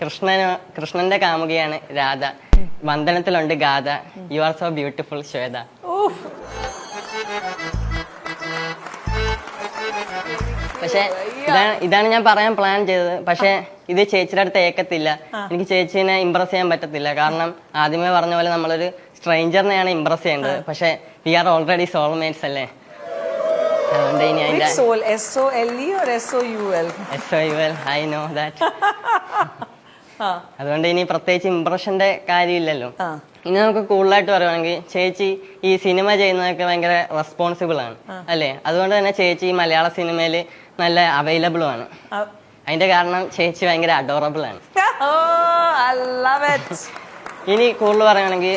കൃഷ്ണന്റെ കാമുകയാണ് രാധ. വന്ദനത്തിലുണ്ട് Gatha. You are so beautiful Shweta. പക്ഷെ ഇതാണ് ഞാൻ പറയാൻ പ്ലാൻ ചെയ്തത്. പക്ഷെ ഇത് ചേച്ചിയുടെ അടുത്ത് ഏക്കത്തില്ല. എനിക്ക് ചേച്ചീനെ ഇംപ്രസ് ചെയ്യാൻ പറ്റത്തില്ല. കാരണം ആദ്യമേ പറഞ്ഞ പോലെ നമ്മളൊരു സ്ട്രേഞ്ചറിനെയാണ് ഇംപ്രസ് ചെയ്യേണ്ടത്. പക്ഷെ വി ആർ ഓൾറെഡി സോൾമേറ്റ്സ് അല്ലേ. അതുകൊണ്ട് ഇനി അതിന്റെ ഐ നോ ദാറ്റ്. അതുകൊണ്ട് ഇനി പ്രത്യേകിച്ച് ഇംപ്രഷന്റെ കാര്യമില്ലല്ലോ. ഇനി നമുക്ക് കൂടുതലായിട്ട് പറയുവാണെങ്കിൽ ചേച്ചി ഈ സിനിമ ചെയ്യുന്നതൊക്കെ ഭയങ്കര റെസ്പോൺസിബിൾ ആണ് അല്ലേ. അതുകൊണ്ട് തന്നെ ചേച്ചി ഈ മലയാള സിനിമയിൽ നല്ല അവൈലബിളും ആണ്. അതിന്റെ കാരണം ചേച്ചി ഭയങ്കര അഡോറബിൾ ആണ്. ഇനി കൂടുതൽ പറയുകയാണെങ്കിൽ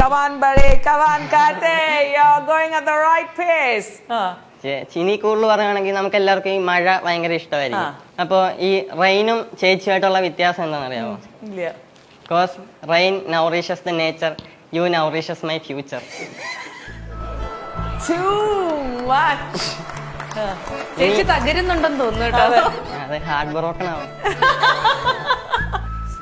ഇനി കൂടുതൽ പറയുകയാണെങ്കിൽ നമുക്ക് എല്ലാവർക്കും ഈ മഴ ഭയങ്കര ഇഷ്ടമായിരിക്കും. അപ്പൊ ഈ റെയിനും ചേച്ചിയുമായിട്ടുള്ള വ്യത്യാസം എന്താണെന്ന് അറിയാമോ? Because rain nourishes the nature, you nourishes my future. ചേച്ചി തകരുന്നുണ്ടെന്ന് തോന്നുന്നു. അതെ, ഹാർഡ് ബ്രോക്കൺ ആവും.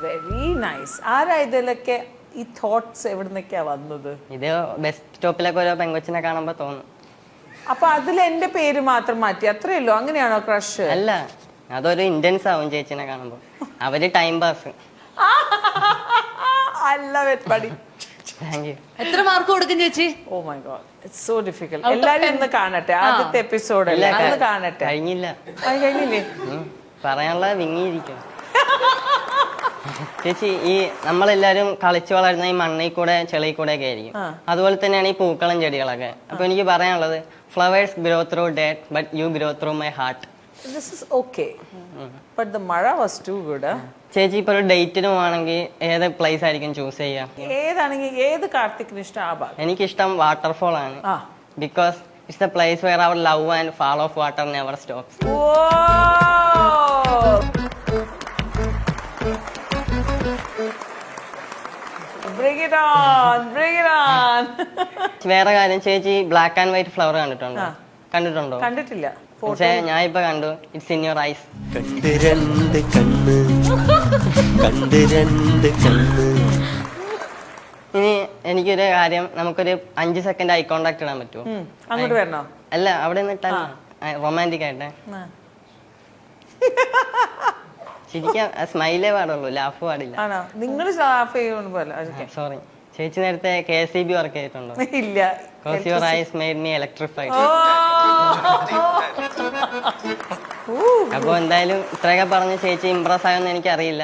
Very nice. ആരാ ഇതിലൊക്കെ ഈ തോട്ട്സ് എവിടുന്നൊക്കെയാ വന്നത്? ഇത് ബസ് സ്റ്റോപ്പിലൊക്കെ ഓരോ പെങ്കൊച്ചിനെ കാണുമ്പോ തോന്നും. അപ്പൊ അതിൽ എന്റെ പേര് മാത്രം മാറ്റി അത്രയല്ലോ? അങ്ങനെയാണോ ക്രഷ്? അല്ല, അതൊരു ഇന്റൻസ് ആവും ചേച്ചിനെ കാണുമ്പോ. അവര് ടൈം പാസ്. എത്ര മാർക്ക് കൊടുക്കും ചേച്ചി? Oh my God, it's so difficult. എല്ലാരും ഒന്ന് കാണട്ടെ, ആദ്യത്തെ എപ്പിസോഡ് അല്ലേ, ഒന്ന് കാണട്ടെ. കഴിഞ്ഞില്ല. കഴിഞ്ഞില്ലേ? പറയാനുള്ള വിങ്ങിയിരിക്കും. ചേച്ചി, ഈ നമ്മളെല്ലാരും കളിച്ചു വളരുന്ന ഈ മണ്ണിൽ കൂടെ ചെളിയിൽ കൂടെ ഒക്കെ ആയിരിക്കും. അതുപോലെ തന്നെയാണ് ഈ പൂക്കളും ചെടികളൊക്കെ. അപ്പൊ എനിക്ക് പറയാനുള്ളത്, flowers grow through death but you grow through my heart. This is okay, but the Mara was too good. ചേച്ചി ഇപ്പൊ ഒരു ഡേറ്റിന് പോവാണെങ്കിൽ ഏത് പ്ലേസ് ആയിരിക്കും ചൂസ് ചെയ്യാ? ഏതാണെങ്കിൽ ഏത് കാർത്തിക്കിന് ഇഷ്ടം? എനിക്കിഷ്ടം വാട്ടർഫോൾ ആണ്. Because it's the place where our love and fall of water never stops. Bring it on, bring it on. വേറെ കാര്യം, ചേച്ചി ബ്ലാക്ക് ആൻഡ് വൈറ്റ് ഫ്ലവർ കണ്ടിട്ടുണ്ടോ? കണ്ടിട്ടില്ല. പക്ഷേ ഞാൻ ഇപ്പൊ കണ്ടു. It's in your eyes. ഇനി എനിക്കൊരു കാര്യം, നമുക്കൊരു 5 സെക്കൻഡ് ഐ കോണ്ടാക്ട് ഇടാൻ പറ്റുമോ? അങ്ങോട്ട് വരണോ? അല്ല, അവിടെ നിന്നിട്ടാ റൊമാൻറ്റിക് ആയിട്ടെ. ശരിക്കും സ്മൈലേ പാടുള്ളൂ, ലാഫ് പാടില്ല. നിങ്ങൾ ലാഫ് ചെയ്യുമ്പോൾ. സോറി ചേച്ചി, നേരത്തെ KSEB വർക്ക് ചെയ്തിട്ടുണ്ടോ? ഇല്ല. Because your eyes made me electrified. അപ്പൊ എന്തായാലും ഇത്രയൊക്കെ പറഞ്ഞ് ചേച്ചി ഇംപ്രസ് ആയെന്ന് എനിക്കറിയില്ല.